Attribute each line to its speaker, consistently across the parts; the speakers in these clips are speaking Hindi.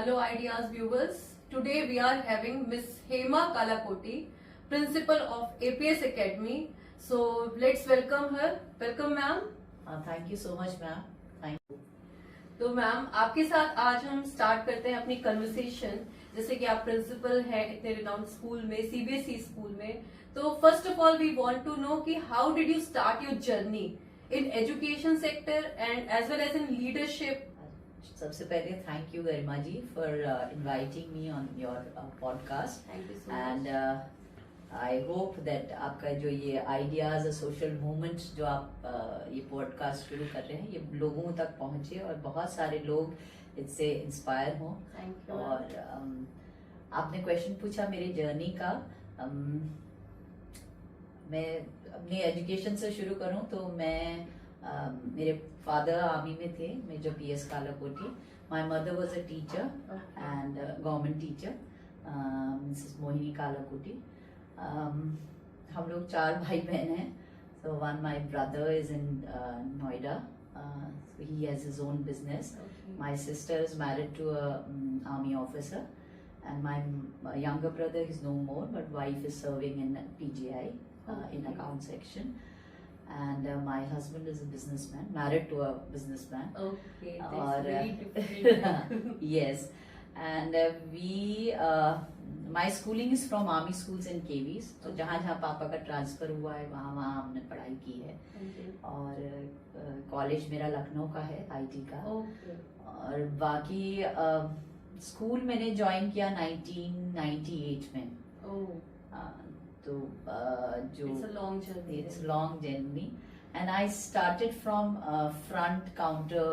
Speaker 1: Hello Ideas viewers. Today we are having Miss Hema Kalakoti, Principal of APS Academy. So let's welcome her. Welcome ma'am.
Speaker 2: Thank you so much ma'am. Thank you.
Speaker 1: तो मैम आपके साथ आज हम स्टार्ट करते हैं अपनी कन्वर्सेशन. जैसे कि आप प्रिंसिपल हैं इतने रिनाउंड स्कूल में, सीबीएसई स्कूल में. तो first of all we want to know कि how did you start your journey in education sector and as well as in leadership.
Speaker 2: सबसे पहले thank you Garima ji for inviting me on your podcast.
Speaker 1: Thank you so
Speaker 2: and I hope that आपका जो ये आइडियाज सोशल मूवमेंट जो आप ये पॉडकास्ट शुरू कर रहे हैं ये लोगों तक पहुंचे और बहुत सारे लोग इससे इंस्पायर हों.
Speaker 1: Thank you.
Speaker 2: और आपने क्वेश्चन पूछा मेरी जर्नी का. मैं अपनी एजुकेशन से शुरू करूं तो मैं मेरे फादर आर्मी में थे, major PS Kalakoti. My mother was a teacher and government teacher, Mrs Mohini Kalakoti. हम लोग 4 भाई बहन हैं. So one my brother is in Noida, so he has his own business. My sister is married to a army officer, and my younger brother is no more, but wife is serving in PGI in account section. And my husband is a businessman, married to a businessman.
Speaker 1: Okay, that's very different.
Speaker 2: Yes, and my schooling is from army schools and KVs. तो जहाँ जहाँ पापा का ट्रांसफर हुआ है वहाँ वहाँ हमने पढ़ाई की है. और कॉलेज मेरा लखनऊ का है, IT का. और बाकी स्कूल मैंने ज्वाइन किया 1998 में. तो जो
Speaker 1: It's a long journey.
Speaker 2: It's long journey, and I started from front counter,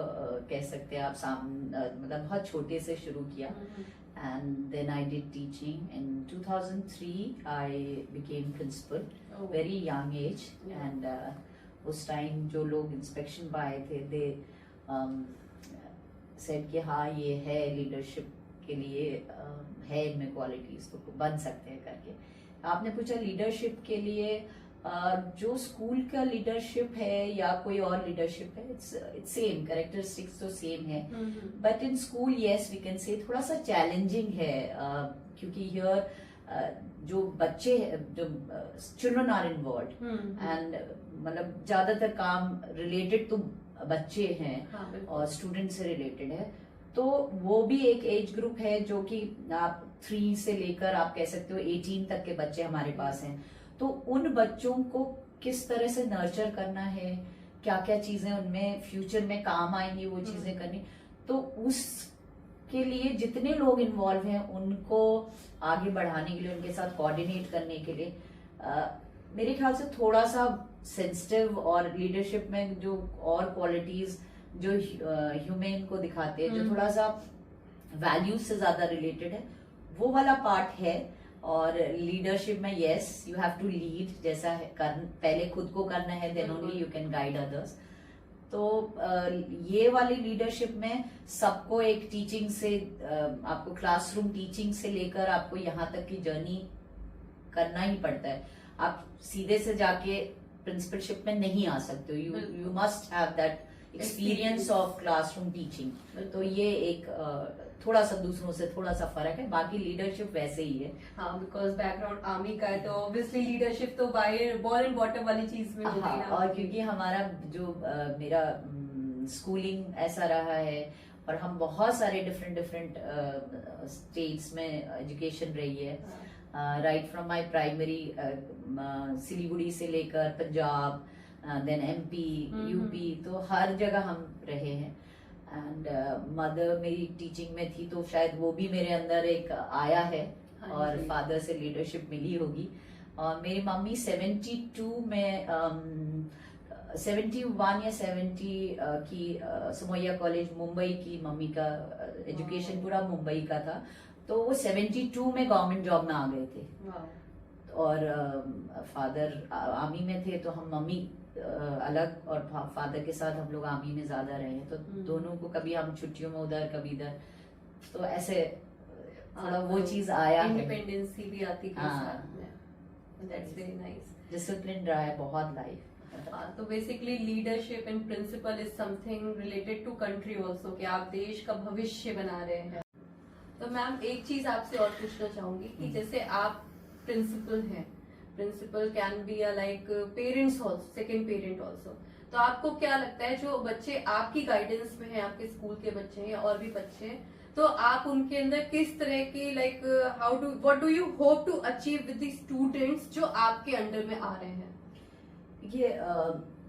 Speaker 2: कह सकते हैं आप मतलब बहुत छोटे से शुरू किया. And then I did teaching. In 2003 I became principal. Very young age.
Speaker 1: Yeah.
Speaker 2: And उस टाइम जो लोग इंस्पेक्शन पर आए थे they said कि हाँ ये है लीडरशिप के लिए है इनमें क्वालिटीज तो बन सकते हैं करके. आपने पूछा लीडरशिप के लिए, जो स्कूल का लीडरशिप है या कोई और लीडरशिप है, इट्स सेम, कैरेक्टरिस्टिक्स तो सेम है. But in school yes we can say थोड़ा सा चैलेंजिंग है, क्योंकि हियर जो बच्चे जो चिल्ड्रन आर इन्वॉल्व एंड मतलब ज्यादातर काम रिलेटेड तो बच्चे हैं और स्टूडेंट से रिलेटेड है. तो वो भी एक एज ग्रुप है जो कि आप 3 से लेकर आप कह सकते हो 18 तक के बच्चे हमारे पास हैं. तो उन बच्चों को किस तरह से नर्चर करना है, क्या क्या चीजें उनमें फ्यूचर में काम आएंगी वो चीजें करनी. तो उसके लिए जितने लोग इन्वॉल्व हैं उनको आगे बढ़ाने के लिए, उनके साथ कोऑर्डिनेट करने के लिए मेरे ख्याल से थोड़ा सा सेंसिटिव और लीडरशिप में जो और क्वालिटीज जो ह्यूमन को दिखाते हैं, जो थोड़ा सा वैल्यूज से ज्यादा रिलेटेड है, वो वाला पार्ट है. और लीडरशिप में yes you have to lead, जैसा है पहले खुद को करना है, then only you can guide others. तो ये वाली लीडरशिप में सबको एक टीचिंग से आपको क्लासरूम टीचिंग से लेकर आपको यहाँ तक की जर्नी करना ही पड़ता है. आप सीधे से जाके प्रिंसिपलशिप में नहीं आ सकते हो. You must have that experience of classroom teaching. तो ये एक थोड़ा सा दूसरों से थोड़ा सा फर्क है, बाकी लीडरशिप वैसे ही है.
Speaker 1: हाँ, बिकॉज बैकग्राउंड आर्मी का है तो ऑब्वियसली लीडरशिप तो बॉल एंड बॉटम वाली चीज में होगी ना.
Speaker 2: और क्योंकि हमारा जो मेरा स्कूलिंग ऐसा रहा है और हम बहुत सारे डिफरेंट स्टेट्स में एजुकेशन रही है. Right from my primary Siliguri से लेकर पंजाब, देन MP, UP, तो हर जगह हम रहे हैं. एंड मदर मेरी टीचिंग में थी तो शायद वो भी मेरे अंदर एक आया है. और फादर से लीडरशिप मिली होगी. और मेरी मम्मी 72 में 71 या 70 की समोया कॉलेज मुंबई की मम्मी का एजुकेशन पूरा मुंबई का था. तो वो 72 में गवर्नमेंट जॉब में आ गए थे. और फादर आर्मी में थे तो हम मम्मी अलग और फादर के साथ हम लोग आर्मी में ज्यादा रहे हैं. तो दोनों को कभी हम छुट्टियों में उधर कभी इधर, तो ऐसे थोड़ा वो चीज आया.
Speaker 1: इंडिपेंडेंसी भी आती है साथ में. That's very nice.
Speaker 2: डिसिप्लिन रहा है बहुत लाइफ.
Speaker 1: तो basically leadership and principal is something related to country also, कि आप देश का भविष्य बना रहे हैं. तो मैम एक चीज आपसे और पूछना चाहूंगी कि जैसे आप प्रिंसिपल हैं, principal can be a like parents also, second parent also, तो आपको क्या लगता है जो बच्चे आपकी गाइडेंस में हैं, आपके स्कूल के बच्चे हैं या और भी बच्चे हैं, तो आप उनके अंदर किस तरह की like how do what do you hope to achieve with the students जो आपके अंडर में आ रहे हैं?
Speaker 2: ये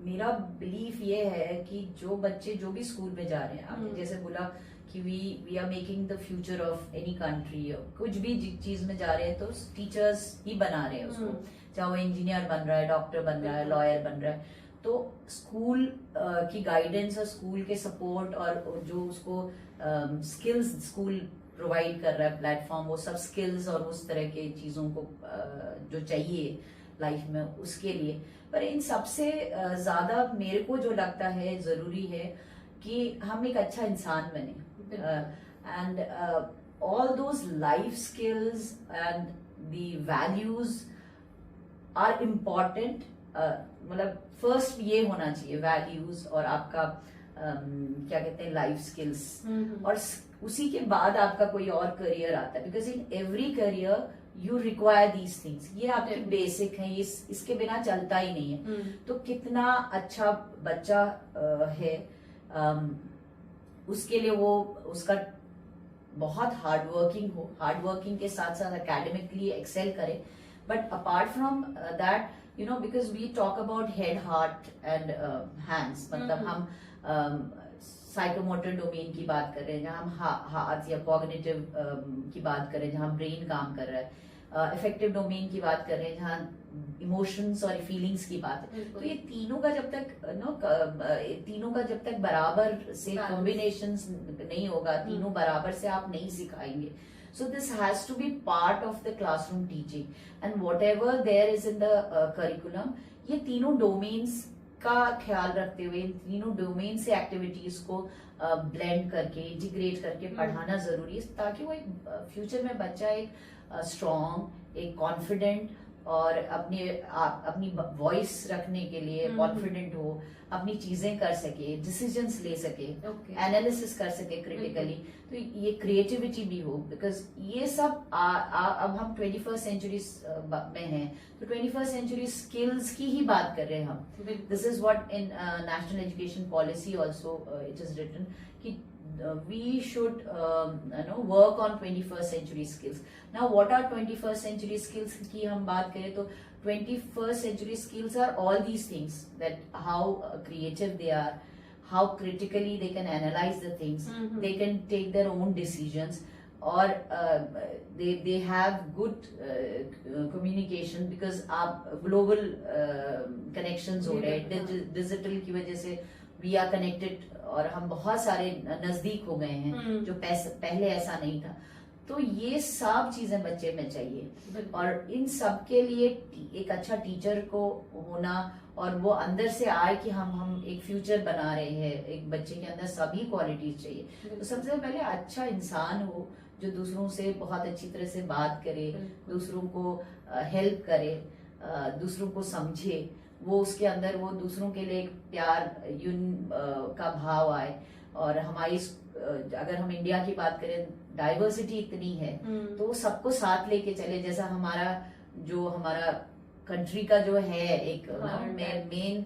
Speaker 2: मेरा बिलीफ ये है कि जो बच्चे जो भी स्कूल में जा रहे हैं, आपने जैसे बोला कि we are making the future of any country, कुछ भी चीज में जा रहे हैं तो टीचर्स ही बना रहे हैं उसको, चाहे वो इंजीनियर बन रहा है, डॉक्टर बन रहा है, लॉयर बन रहा है। तो स्कूल की गाइडेंस और स्कूल के सपोर्ट और जो उसको स्किल्स स्कूल प्रोवाइड कर रहा है, प्लेटफॉर्म, वो सब स्किल्स और उस तरह के चीजों को जो चाहिए लाइफ में उसके लिए। पर इन सबसे ज्यादा मेरे को जो लगता है जरूरी है कि हम एक अच्छा इंसान बने, and all those life skills and the values are important. मतलब फर्स्ट ये होना चाहिए वैल्यूज और आपका क्या कहते हैं लाइफ स्किल्स, और उसी के बाद आपका कोई और करियर आता है, because in every career you require these things. ये आपकी बेसिक है, इसके बिना चलता ही नहीं है। तो कितना अच्छा बच्चा है, उसके लिए वो उसका बहुत हार्ड वर्किंग हो, हार्ड वर्किंग के साथ साथ एकेडमिकली एक्सेल करे। But apart from that, you know, because we talk about head, heart and hands, मतलब हम साइकोमोटर डोमेन की बात कर रहे हैं, जहाँ हम हार्ट या कॉग्निटिव की बात कर रहे हैं, जहाँ ब्रेन काम कर रहा है, इफेक्टिव डोमेन की बात कर रहे हैं, जहाँ इमोशंस और फीलिंग्स की बात है। तो ये तीनों का जब तक बराबर से कॉम्बिनेशंस नहीं होगा, तीनों बराबर से आप नहीं सिखाएंगे। So this has to be part of the classroom teaching, and whatever there is in the curriculum, ये तीनों डोमेन्स का ख्याल रखते हुए, इन तीनों डोमेन से एक्टिविटीज को ब्लेंड करके, इंटीग्रेट करके पढ़ाना जरूरी है, ताकि वो एक फ्यूचर में बच्चा एक स्ट्रॉन्ग, एक कॉन्फिडेंट और अपनी वॉइस रखने के लिए कॉन्फिडेंट हो, अपनी चीजें कर सके, डिसीजंस ले सके, एनालिसिस कर सके क्रिटिकली, तो ये क्रिएटिविटी भी हो। बिकॉज ये सब अब हम 21st सेंचुरी में हैं, तो 21st सेंचुरी स्किल्स की ही बात कर रहे हैं हम। This is what in national education policy also it is written कि we should work on 21st century skills. Now what are 21st century skills की हम बात करें तो 21st century skills are all these things, that how creative they are, how critically they can analyze the things, they can take their own decisions, or they have good communication, because आप global connections हो रहे हैं डिजिटल की वजह से, we are connected, और हम बहुत सारे नजदीक हो गए हैं, जो पहले ऐसा नहीं था। तो ये सब चीजें बच्चे में चाहिए, और इन सब के लिए एक अच्छा टीचर को होना, और वो अंदर से आए कि हम एक फ्यूचर बना रहे हैं, एक बच्चे के अंदर सभी क्वालिटीज चाहिए। तो सबसे पहले अच्छा इंसान हो, जो दूसरों से बहुत अच्छी तरह से बात करे, दूसरों को हेल्प करे, दूसरों को समझे, वो उसके अंदर वो दूसरों के लिए एक प्यार का भाव आए। और हमारी अगर हम इंडिया की बात करें, डाइवर्सिटी इतनी है, तो सबको साथ लेके चले, जैसा हमारा कंट्री का जो है एक मेन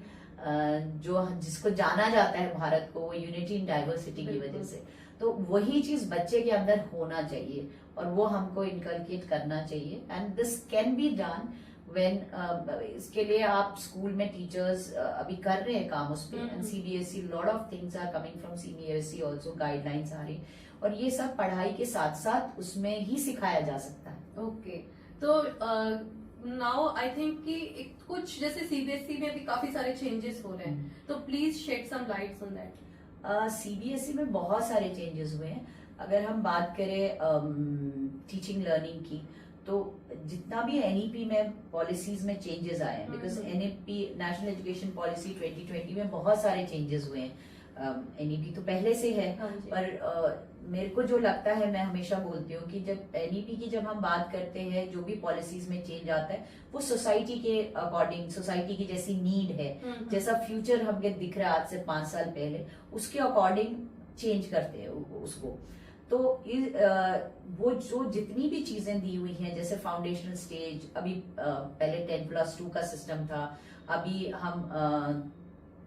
Speaker 2: जो जिसको जाना जाता है भारत को, वो यूनिटी इन डाइवर्सिटी की वजह से। तो वही चीज बच्चे के अंदर होना चाहिए, और वो हमको इनकलकेट करना चाहिए, and this can be done when इसके लिए आप स्कूल में टीचर्स अभी कर रहे हैं काम उस पे, एंड CBSE lot of things are coming from CBSE also, guidelines आ रही, और ये सब पढ़ाई के साथ साथ उसमें ही सिखाया जा सकता है।
Speaker 1: ओके, तो नाउ आई थिंक कि कुछ जैसे CBSE में भी काफी सारे चेंजेस हो रहे हैं, तो please shed some lights on that.
Speaker 2: CBSE में बहुत सारे चेंजेस हुए हैं। अगर हम बात करें टीचिंग लर्निंग की, तो जितना भी NEP में पॉलिसीज में चेंजेस आए हैं, because NEP national education policy 2020 में बहुत सारे चेंजेस हुए हैं। NEP तो पहले से है, पर मेरे को जो लगता है, मैं हमेशा बोलती हूँ कि जब NEP की जब हम बात करते हैं, जो भी पॉलिसीज में चेंज आता है, वो सोसाइटी के अकॉर्डिंग, सोसाइटी की जैसी नीड है, जैसा फ्यूचर हमें दिख रहा है आज से 5 साल पहले, उसके अकॉर्डिंग चेंज करते हैं उसको। तो वो जो जितनी भी चीजें दी हुई हैं, जैसे फाउंडेशनल स्टेज, अभी पहले 10+2 का सिस्टम था, अभी हम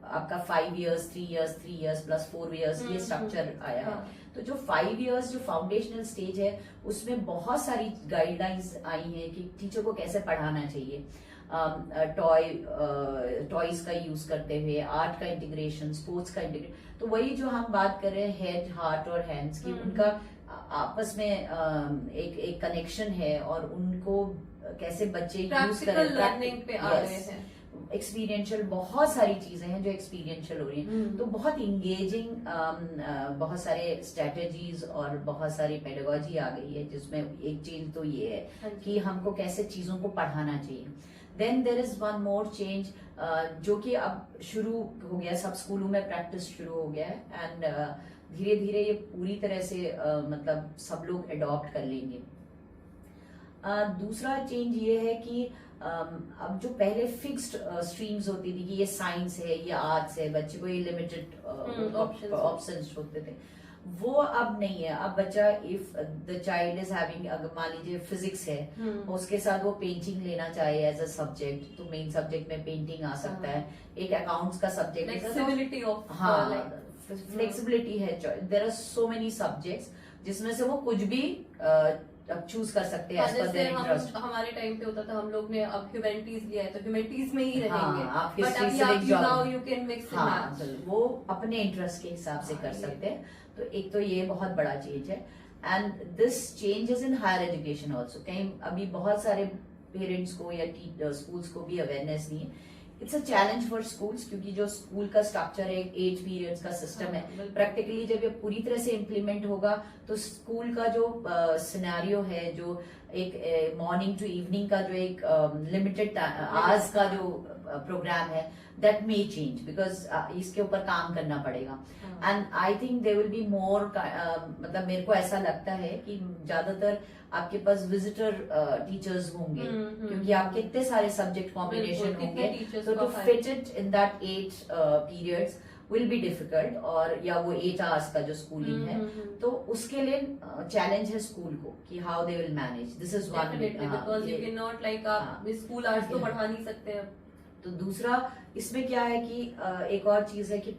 Speaker 2: आपका 5 years, 3 years, 3 years plus 4 years ये स्ट्रक्चर आया है। तो जो 5 years जो फाउंडेशनल स्टेज है, उसमें बहुत सारी गाइडलाइंस आई हैं कि टीचर को कैसे पढ़ाना चाहिए। टॉयज का यूज करते हुए, आर्ट का इंटीग्रेशन, स्पोर्ट्स का इंटीग्रेशन। तो वही जो हम बात कर रहे हैं हेड, हार्ट और हैंड्स की, उनका आपस में एक कनेक्शन है, और उनको कैसे बच्चे यूज करें,
Speaker 1: लर्निंग पे आ रहे हैं।
Speaker 2: एक्सपीरियंशियल बहुत सारी चीजें हैं जो एक्सपीरियंशियल हो रही हैं। तो बहुत इंगेजिंग बहुत सारे स्ट्रेटेजीज और बहुत सारी पेडागोजी आ गई है, जिसमें एक चीज तो ये है कि हमको कैसे चीजों को पढ़ाना चाहिए। Then there is one more change जो कि अब शुरू हो गया, सब स्कूलों में प्रैक्टिस शुरू हो गया है, एंड धीरे धीरे ये पूरी तरह से मतलब सब लोग अडॉप्ट कर लेंगे। दूसरा चेंज ये है कि अब जो पहले फिक्स्ड स्ट्रीम्स होती थी कि ये साइंस है, ये आर्ट्स है, बच्चे को ये लिमिटेड ऑप्शंस होते थे, वो अब नहीं है। अब बच्चा, if the child is having, अगर मान लीजिए फिजिक्स है, उसके साथ वो पेंटिंग लेना चाहे एज अ सब्जेक्ट, तो मेन सब्जेक्ट में पेंटिंग आ सकता है। एक अकाउंट्स का सब्जेक्ट, फ्लेक्सिबिलिटी है। There are so many subjects जिसमें से वो कुछ भी अब चूज कर सकते हैं।
Speaker 1: जैसे हमारे टाइम पे होता था, हम लोग ने अब ह्यूमैनिटीज लिया है तो ह्यूमैनिटीज में ही रहेंगे। बट अभी आप you can mix and match,
Speaker 2: वो अपने इंटरेस्ट के हिसाब से कर सकते हैं। तो एक तो ये बहुत बड़ा चेंज है, and this change is in higher education also. कहीं अभी बहुत सारे पेरेंट्स को या स्कूल्स को भी अवेयरनेस नहीं है। It's a challenge for schools, क्योंकि जो स्कूल का स्ट्रक्चर है, 8 पीरियड्स का सिस्टम है, प्रैक्टिकली जब ये पूरी तरह से इम्प्लीमेंट होगा तो स्कूल का जो सिनेरियो है, जो एक मॉर्निंग टू इवनिंग का जो एक लिमिटेड आवर्स का जो प्रोग्राम है, दैट मे चेंज, बिकॉज इसके ऊपर काम करना पड़ेगा। And I think they will be more, मतलब मेरे को ऐसा लगता है कि ज्यादातर आपके पास विजिटर टीचर्स होंगे, क्योंकि आपके इतने सारे सब्जेक्ट कॉम्बिनेशन होंगे, तो to fit it in that 8 periods will be difficult, और या वो 8 आवर्स का जो स्कूलिंग है, तो उसके लिए चैलेंज है स्कूल को कि how they will manage. This is one,
Speaker 1: because you can not like आप स्कूल आवर्स तो बढ़ा नहीं सकते अब।
Speaker 2: तो दूसरा इसमें क्या है कि एक और चीज है कि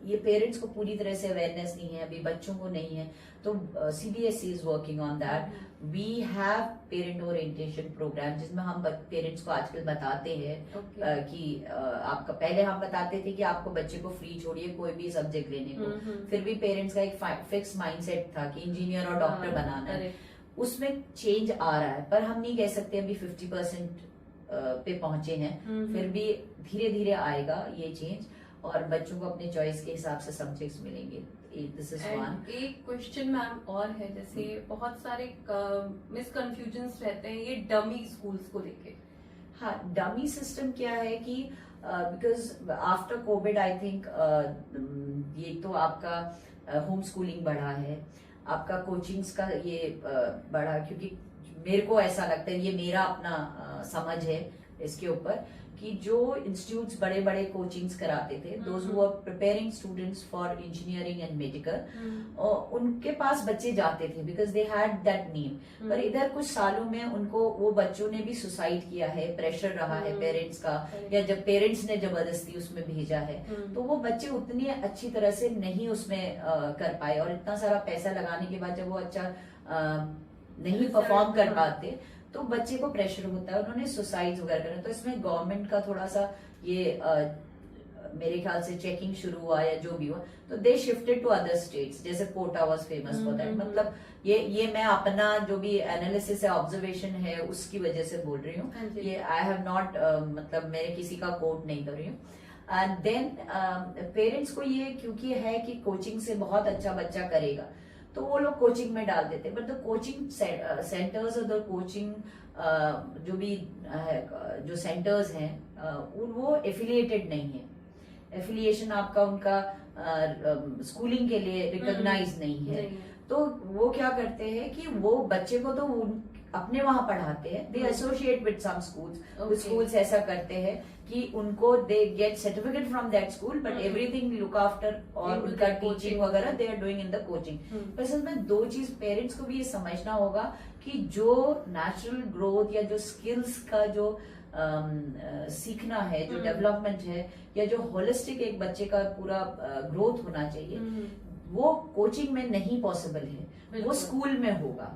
Speaker 2: ये पेरेंट्स को पूरी तरह से अवेयरनेस नहीं है, अभी बच्चों को नहीं है, तो CBSE is working on that. We have parent orientation program, जिसमें हम पेरेंट्स को आजकल बताते हैं कि आपका, पहले हम बताते थे कि आपको बच्चे को फ्री छोड़िए कोई भी सब्जेक्ट लेने को, फिर भी पेरेंट्स का एक फिक्स माइंडसेट था कि इंजीनियर और डॉक्टर बनाना है। उसमें चेंज आ रहा है, पर हम नहीं कह सकते अभी 50% पे पहुंचे हैं, फिर भी धीरे धीरे आएगा ये चेंज, और बच्चों को अपने चॉइस के हिसाब से सब्जेक्ट्स मिलेंगे। This is one.
Speaker 1: एक क्वेश्चन मैम और है, जैसे बहुत सारे मिसकंफ्यूजन्स रहते हैं ये डमी स्कूल्स को लेके।
Speaker 2: हाँ, डमी सिस्टम क्या है कि because after Covid I think ये तो आपका होम स्कूलिंग बढ़ा है, आपका कोचिंग्स का ये बढ़ा, क्योंकि मेरे को ऐसा लगता है, ये मेरा अपना समझ है इसके ऊपर, कि जो इंस्टीट्यूट्स बड़े बड़े कोचिंग्स कराते थे, those who are preparing students for engineering and medical, उनके पास बच्चे जाते थे because they had that need. पर इधर कुछ सालों में उनको, वो बच्चों ने भी सुसाइड किया है, प्रेशर रहा है पेरेंट्स का, या जब पेरेंट्स ने जबरदस्ती उसमें भेजा है, तो वो बच्चे उतनी अच्छी तरह से नहीं उसमें कर पाए, और इतना सारा पैसा लगाने के बाद जब वो अच्छा नहीं परफॉर्म कर पाते तो बच्चे को प्रेशर होता है, उन्होंने सुसाइड वगैरह करा। तो इसमें गवर्नमेंट का थोड़ा सा ये मेरे ख्याल से चेकिंग शुरू हुआ या जो भी हुआ, तो they shifted to other states, जैसे Kota was famous for that. मतलब ये मैं अपना जो भी एनालिसिस है, ऑब्जर्वेशन है, उसकी वजह से बोल रही हूँ, ये आई हैव नॉट, मतलब मैं किसी का कोट नहीं कर रही हूँ। एंड देन पेरेंट्स को ये क्योंकि है कि कोचिंग से बहुत अच्छा बच्चा करेगा, तो वो लोग कोचिंग में डाल देते, बट द कोचिंग सेंटर्स और द कोचिंग जो भी जो सेंटर्स हैं वो एफिलिएटेड नहीं है। एफिलिएशन आपका उनका स्कूलिंग के लिए रिकॉग्नाइज नहीं है। तो वो क्या करते हैं कि वो बच्चे को तो अपने वहां पढ़ाते हैं, they associate with some schools, कुछ
Speaker 1: Okay.
Speaker 2: स्कूल्स ऐसा करते हैं कि उनको they get certificate from that school but everything look after और
Speaker 1: Into
Speaker 2: उनका
Speaker 1: the coaching.
Speaker 2: टीचिंग वगैरह they are doing in the coaching. पर असल में दो चीज पेरेंट्स को भी ये समझना होगा कि जो नेचुरल ग्रोथ या जो स्किल्स का जो सीखना है, जो डेवलपमेंट है, या जो होलिस्टिक एक बच्चे का पूरा ग्रोथ होना चाहिए, वो कोचिंग में नहीं पॉसिबल है, वो
Speaker 1: बिल्कुल।
Speaker 2: स्कूल में होगा।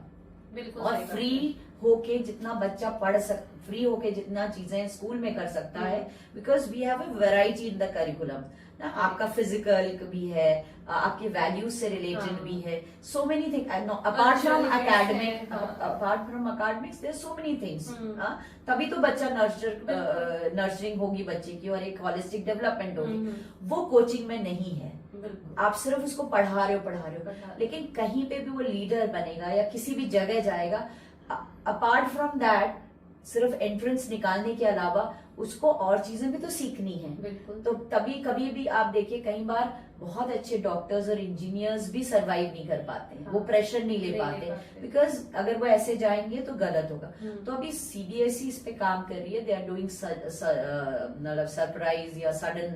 Speaker 1: बिल्कुल
Speaker 2: और
Speaker 1: सही बात
Speaker 2: फ्री
Speaker 1: है।
Speaker 2: होके जितना बच्चा पढ़ फ्री होके जितना चीजें स्कूल में कर सकता है, because we have a variety in the curriculum ना, आपका फिजिकल भी है, आपके वैल्यूज से रिलेटेड भी है, so many thing apart from
Speaker 1: Cultural events
Speaker 2: academic,
Speaker 1: है, हाँ।
Speaker 2: Apart from academics there so many things. तभी तो बच्चा नर्चरिंग होगी बच्चे की और एक होलिस्टिक डेवलपमेंट होगी, वो कोचिंग में नहीं है।
Speaker 1: बिल्कुल।
Speaker 2: आप सिर्फ उसको पढ़ा रहे
Speaker 1: पढ़ा
Speaker 2: हो,
Speaker 1: रहे।
Speaker 2: लेकिन कहीं पे भी वो लीडर बनेगा या किसी भी जगह जाएगा, अपार्ट फ्रॉम दैट सिर्फ एंट्रेंस निकालने के अलावा उसको और चीजें भी तो सीखनी है।
Speaker 1: बिल्कुल।
Speaker 2: तो तभी कभी भी आप देखिए कई बार बहुत अच्छे डॉक्टर्स और इंजीनियर्स भी सरवाइव नहीं कर पाते हैं,
Speaker 1: हाँ,
Speaker 2: वो प्रेशर नहीं ले
Speaker 1: नहीं ले
Speaker 2: पाते,
Speaker 1: पाते।
Speaker 2: बिकॉज अगर वो ऐसे जाएंगे तो गलत होगा।
Speaker 1: हम्म।
Speaker 2: तो अभी सीबीएसई इस पे काम कर रही है, दे आर डूइंग मतलब सरप्राइज या सडन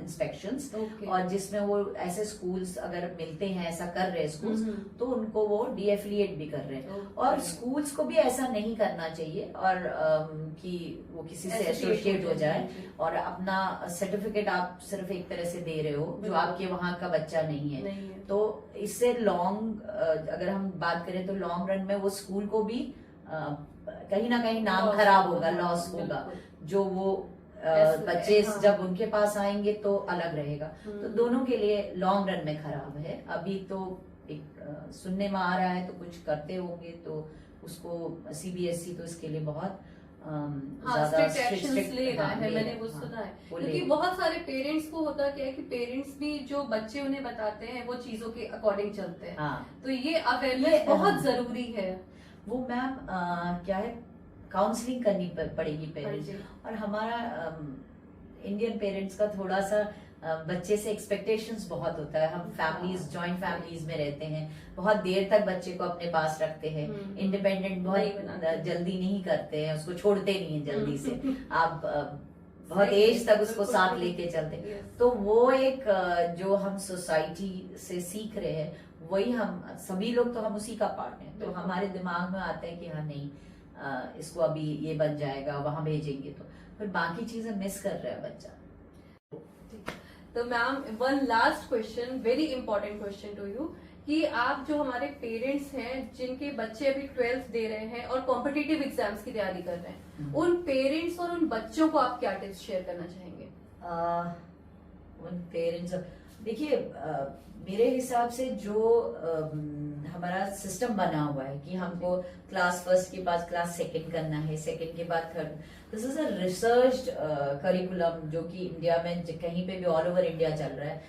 Speaker 2: इंस्पेक्शंस,
Speaker 1: Okay.
Speaker 2: और जिसमें वो ऐसे स्कूल्स अगर मिलते हैं, ऐसा कर रहे हैं स्कूल्स, तो उनको वो डीएफिलिएट भी कर रहे हैं।
Speaker 1: Okay.
Speaker 2: और स्कूल्स को भी ऐसा नहीं करना चाहिए और कि वो किसी से एसोसिएट हो जाए और अपना सर्टिफिकेट आप सिर्फ एक तरह से दे रहे हो जो आपके वहां का बच्चा नहीं है।
Speaker 1: नहीं है।
Speaker 2: तो इससे लॉन्ग अगर हम बात करें तो लॉन्ग रन में वो स्कूल को भी कहीं ना कहीं नाम
Speaker 1: Loss
Speaker 2: खराब
Speaker 1: होगा,
Speaker 2: होगा, लॉस होगा,
Speaker 1: बिल्कुल।
Speaker 2: जो वो
Speaker 1: ऐसे-
Speaker 2: बच्चे
Speaker 1: हाँ।
Speaker 2: जब उनके पास आएंगे तो अलग रहेगा। तो दोनों के लिए लॉन्ग रन में खराब है। अभी तो एक सुनने में आ रहा है तो कुछ करते होंगे, तो उसको सीबीएसई तो इसके लिए बहुत
Speaker 1: स्ट्रिक्ट एक्शंस ले रहा है, मैंने वो सुना है। क्योंकि बहुत सारे पेरेंट्स को होता क्या है कि पेरेंट्स भी जो बच्चे उन्हें बताते हैं वो चीजों के अकॉर्डिंग चलते हैं।
Speaker 2: हाँ,
Speaker 1: तो ये अवेयरनेस बहुत जरूरी है।
Speaker 2: वो मैम क्या है, काउंसलिंग करनी पड़ेगी
Speaker 1: हाँ
Speaker 2: पेरेंट्स।
Speaker 1: जी।
Speaker 2: और हमारा इंडियन पेरेंट्स का थोड़ा सा बच्चे से एक्सपेक्टेशंस बहुत होता है। हम फैमिलीज, जॉइंट फैमिलीज में रहते हैं, बहुत देर तक बच्चे को अपने पास रखते हैं, इंडिपेंडेंट
Speaker 1: नहीं
Speaker 2: बहुत
Speaker 1: बनाते।
Speaker 2: जल्दी नहीं करते हैं, उसको छोड़ते नहीं है जल्दी से। आप बहुत एज तक उसको
Speaker 1: बिल्कुल,
Speaker 2: साथ
Speaker 1: बिल्कुल।
Speaker 2: लेके चलते हैं।
Speaker 1: Yes.
Speaker 2: तो वो एक जो हम सोसाइटी से सीख रहे हैं, वही हम सभी लोग तो हम उसी का पार्ट हैं। तो
Speaker 1: बिल्कुल।
Speaker 2: हमारे दिमाग में आता है कि हाँ नहीं, इसको अभी ये बन जाएगा, वहां भेजेंगे, तो फिर बाकी चीजें मिस कर रहा है बच्चा।
Speaker 1: तो ma'am one last question, very important question to you, कि आप जो हमारे पेरेंट्स हैं जिनके बच्चे अभी 12th दे रहे हैं और कॉम्पिटिटिव एग्जाम्स की तैयारी कर रहे हैं, उन पेरेंट्स और उन बच्चों को आप क्या टिप्स शेयर करना चाहेंगे?
Speaker 2: उन पेरेंट्स, देखिए मेरे हिसाब से जो हमारा सिस्टम बना हुआ है कि हमको क्लास फर्स्ट के बाद क्लास सेकंड करना है, सेकंड के बाद third, this is a research curriculum जो कि इंडिया में कहीं पे भी ऑल ओवर इंडिया चल रहा है,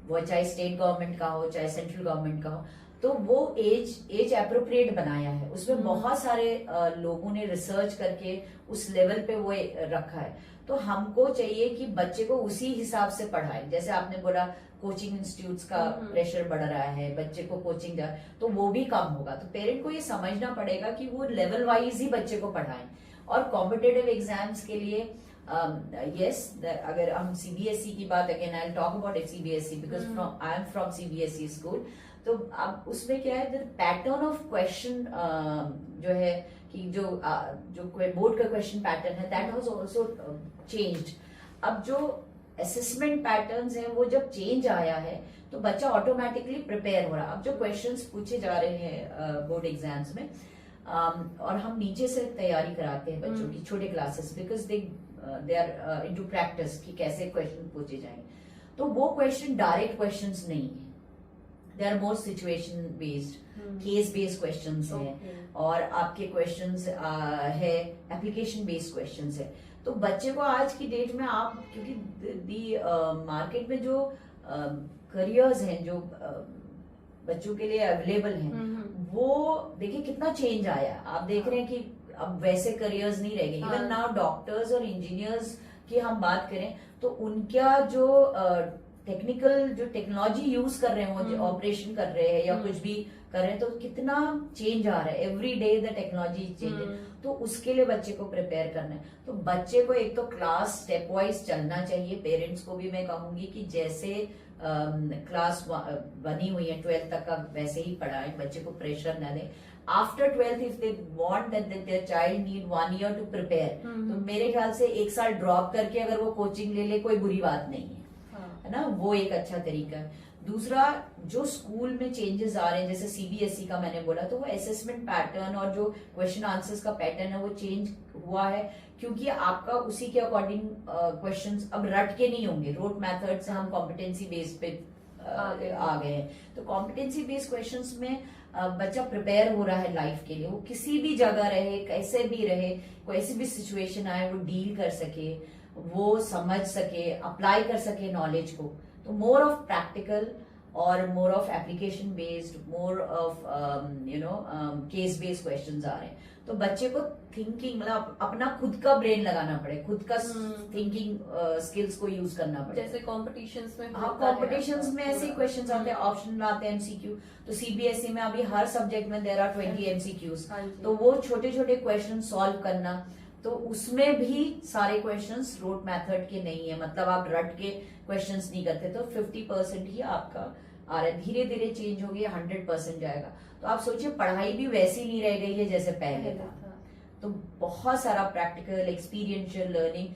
Speaker 2: वो चाहे स्टेट गवर्नमेंट का हो चाहे सेंट्रल गवर्नमेंट का हो। तो वो एज अप्रोप्रिएट बनाया है, उसमें बहुत सारे लोगों ने रिसर्च करके उस लेवल पे वो रखा है। तो हमको चाहिए कि बच्चे को उसी हिसाब से पढ़ाए। जैसे आपने बोला कोचिंग इंस्टीट्यूट्स का प्रेशर बढ़ रहा है, बच्चे को कोचिंग जा, तो वो भी कम होगा। तो पेरेंट को ये समझना पड़ेगा कि वो लेवल वाइज ही बच्चे को पढ़ाएं। और कॉम्पिटेटिव एग्जाम्स के लिए यस, अगर हम सीबीएसई की बात, again I will talk about CBSE because I am from CBSE school. तो अब उसमें क्या है, पैटर्न ऑफ क्वेश्चन जो है कि जो बोर्ड का क्वेश्चन पैटर्न है, दैट वाज आल्सो चेंज्ड। अब जो असेसमेंट पैटर्न्स हैं वो जब चेंज आया है तो बच्चा ऑटोमेटिकली प्रिपेयर हो रहा है। अब जो क्वेश्चंस पूछे जा रहे हैं बोर्ड एग्जाम्स में, और हम नीचे से तैयारी कराते हैं बच्चों की, छोटे classes, because they are into practice कि कैसे क्वेश्चन पूछे जाएंगे। तो वो क्वेश्चन डायरेक्ट क्वेश्चंस नहीं है, they are more situation based, case based questions है, और आपके क्वेश्चंस है एप्लीकेशन बेस्ड क्वेश्चंस है। तो बच्चे को आज की डेट में आप, क्योंकि दी मार्केट में जो करियर्स हैं जो बच्चों के लिए अवेलेबल हैं, वो देखिए कितना चेंज आया। आप देख रहे हैं कि अब वैसे करियर्स नहीं रह गए। इवन नाउ डॉक्टर्स और इंजीनियर्स की हम बात करें तो उनका जो टेक्निकल जो टेक्नोलॉजी यूज कर रहे हैं, वो ऑपरेशन कर रहे हैं या कुछ भी कर रहे हैं, तो कितना चेंज आ रहा है, every day the technology change है। तो उसके लिए बच्चे को प्रिपेयर करना है। तो बच्चे को एक तो क्लास स्टेप वाइज चलना चाहिए। पेरेंट्स को भी मैं कहूंगी कि जैसे क्लास बनी हुई है 12th तक का, वैसे ही पढ़ाएं, बच्चे को प्रेशर न दें। After 12th if they want that their child need 1 year to prepare, तो मेरे ख्याल से 1 साल ड्रॉप करके अगर वो कोचिंग ले ले, कोई बुरी बात नहीं है, है ना, वो एक अच्छा तरीका है। दूसरा, जो स्कूल में चेंजेस आ रहे हैं, जैसे सीबीएसई का मैंने बोला, तो वो असेसमेंट पैटर्न और जो क्वेश्चन आंसर्स का पैटर्न है वो चेंज हुआ है, क्योंकि आपका उसी के अकॉर्डिंग क्वेश्चंस अब रट के नहीं होंगे। रोट मेथड से हम कॉम्पिटेंसी बेस्ड पे आ गए हैं। तो कॉम्पिटेंसी बेस्ड क्वेश्चंस में बच्चा प्रिपेयर हो रहा है लाइफ के लिए। वो किसी भी जगह रहे, कैसे भी रहे, कोई ऐसी भी सिचुएशन आए, वो डील कर सके, वो समझ सके, अप्लाई कर सके नॉलेज को। तो मोर ऑफ प्रैक्टिकल और more of application based, more of case based questions आ रहे हैं। तो बच्चे को थिंकिंग, मतलब अपना खुद का ब्रेन लगाना पड़े, खुद का थिंकिंग स्किल्स को यूज करना पड़े।
Speaker 1: जैसे कॉम्पिटिशंस में,
Speaker 2: हाँ, कॉम्पिटिशंस में ऐसे क्वेश्चंस आते हैं, ऑप्शनल आते हैं, एमसीक्यू। तो सीबीएसई में अभी हर सब्जेक्ट में देयर आर 20 एमसीक्यूज। तो वो छोटे छोटे क्वेश्चन सॉल्व करना, तो उसमें भी सारे क्वेश्चंस रोट मेथड के नहीं है, मतलब आप रट के क्वेश्चंस नहीं करते। तो 50% ही आपका आ रहा है, धीरे धीरे चेंज हो गया, 100% जाएगा। तो आप सोचिए, पढ़ाई भी वैसी नहीं रह गई है जैसे पहले था। तो बहुत सारा प्रैक्टिकल, एक्सपीरियंशियल लर्निंग,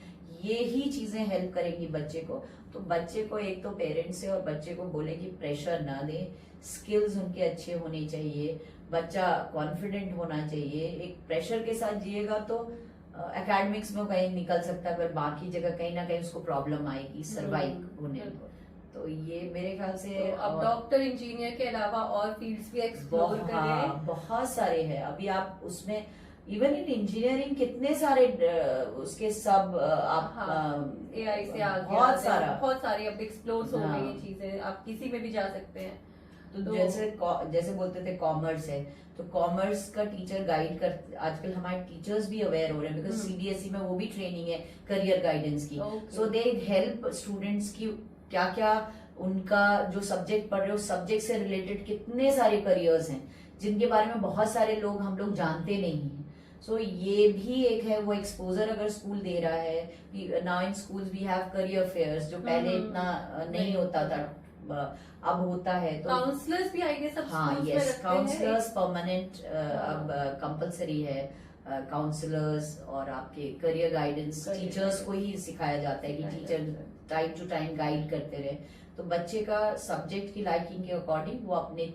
Speaker 2: ये ही चीजें हेल्प करेंगी बच्चे को। तो बच्चे को एक तो पेरेंट्स से और बच्चे को बोले कि प्रेशर ना दें, स्किल्स उनके अच्छे होने चाहिए, बच्चा कॉन्फिडेंट होना चाहिए। एक प्रेशर के साथ जिएगा तो एकेडमिक्स में कहीं निकल सकता है, पर बाकी जगह कहीं ना कहीं उसको प्रॉब्लम आएगी सर्वाइव होने में। तो ये मेरे ख्याल से
Speaker 1: तो अब डॉक्टर, इंजीनियर के अलावा और फील्ड्स भी एक्सप्लोर करें।
Speaker 2: बहुत सारे हैं अभी आप उसमें, इवन इन इंजीनियरिंग कितने सारे उसके सब आप
Speaker 1: एआई से आ गया, बहुत सारी अब एक्सप्लोर हो गई ये चीजें, आप किसी में भी जा सकते हैं।
Speaker 2: तो जैसे बोलते थे कॉमर्स है, तो कॉमर्स का टीचर गाइड कर, आजकल हमारे टीचर्स भी अवेयर हो रहे हैं, बिकॉज सीबीएसई में वो भी ट्रेनिंग है करियर गाइडेंस की। सो दे हेल्प स्टूडेंट्स की, क्या क्या उनका जो सब्जेक्ट पढ़ रहे हो, सब्जेक्ट से रिलेटेड कितने सारे करियर्स हैं जिनके बारे में बहुत सारे लोग, हम लोग जानते नहीं हैं। सो ये भी एक है, वो एक्सपोजर अगर स्कूल दे रहा है। Now in schools we have career fairs, जो पहले इतना नहीं होता था, अब होता है। तो
Speaker 1: काउंसलर्स भी आई गेस,
Speaker 2: हाँ, यस, काउंसलर्स परमानेंट अब कंपलसरी है। काउंसलर्स और आपके करियर गाइडेंस टीचर्स को ही सिखाया जाता है कि teacher time to time guide करते रहे, तो बच्चे का सब्जेक्ट की लाइकिंग के अकॉर्डिंग वो अपने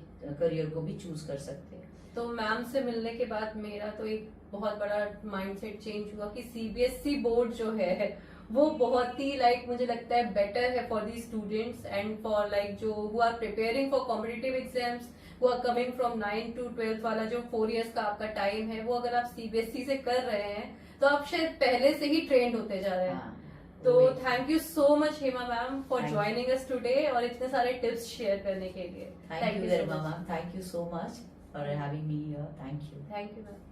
Speaker 2: करियर को भी चूज कर सकते हैं।
Speaker 1: तो मैम से मिलने के बाद मेरा तो एक बहुत बड़ा माइंडसेट चेंज हुआ कि सीबीएसई बोर्ड जो है वो बहुत ही मुझे लगता है बेटर है for the students and for जो who are preparing for competitive exams, who are coming from 9 to 12 वाला जो 4 years का आपका टाइम है, वो अगर आप सीबीएसई से कर रहे हैं तो आप शायद पहले से ही ट्रेंड होते जा रहे हैं। तो thank you so much Hema ma'am for joining us today और इतने सारे टिप्स शेयर करने के लिए।
Speaker 2: Thank you very much, thank you so much for having me here. Thank you
Speaker 1: ma'am.